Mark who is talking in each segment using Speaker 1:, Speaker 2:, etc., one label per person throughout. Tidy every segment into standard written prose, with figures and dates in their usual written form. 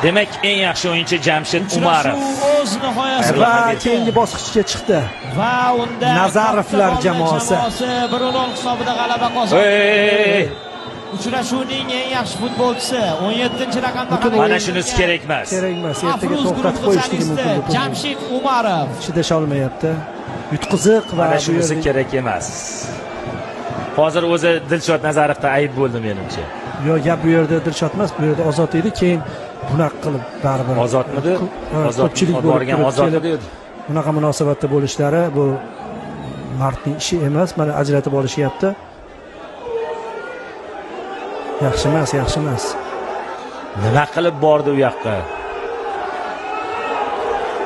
Speaker 1: Demak, eng yaxshi o'yinchi Jamshid Umarov.
Speaker 2: O'z nihoyasiga
Speaker 3: Va keyingi bosqichga chiqdi.
Speaker 2: va unda
Speaker 3: Nazarovlar jamoasi
Speaker 2: 1-0 hisobida g'alaba qozondi. Uchrashuvning eng yaxshi futbolchisi 17-raqamda
Speaker 1: Mana shunisi kerak emas.
Speaker 3: Kerak emas. Ertaga to'xtatib qo'yishligi mumkin.
Speaker 2: Jamshid Umarov
Speaker 3: chidasha olmayapti. Yutqiziq va
Speaker 1: Mana shunisi kerak emas. Hozir o'zi Dilshod Nazarovda ayb bo'ldi menimcha.
Speaker 3: Yo, gap bu yerda Dilshod emas, bu yerda Ozod edi, keyin bunaqa qilib baribir.
Speaker 1: Ozodmidi?
Speaker 3: Ko'pchilik
Speaker 1: borgan Ozodmidi edi.
Speaker 3: Bunaqa munosabatda bo'lishlari bu mardning ishi emas. Mana ajratib olishyapti. Yaxshi emas, yaxshi emas.
Speaker 1: Nima qilib bordi u yoqqa?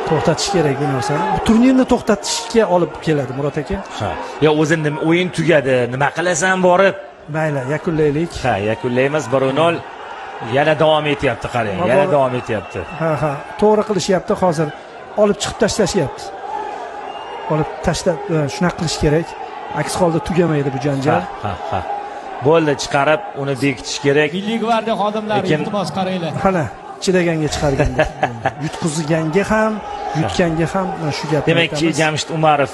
Speaker 3: To'xtatish kerak bu narsani. Bu turnirni to'xtatishga olib keladi Murod aka.
Speaker 1: Ha. Yo, o'zi o'yin tugadi. Nima qilasan borib?
Speaker 3: Mayli, yakunlaylik.
Speaker 1: Ha, yakunlaymiz 1-0. Yana davom etyapti, qarang. Yana davom etyapti.
Speaker 3: Ha, to'g'ri qilishyapti hozir. Olib chiqib tashlashyapti. Olib tashlab, shunaqa qilish kerak. Aks holda tugamaydi bu janjal.
Speaker 1: Ha. Bo'ldi, chiqarib uni bekitish kerak.
Speaker 2: Milliy gvardiya xodimlari iltimos qaranglar.
Speaker 3: Qana, chidaganga chiqargan. Yutqizganga ham, yutganga ham shu gapni.
Speaker 1: Demakki, Jamshid Umarov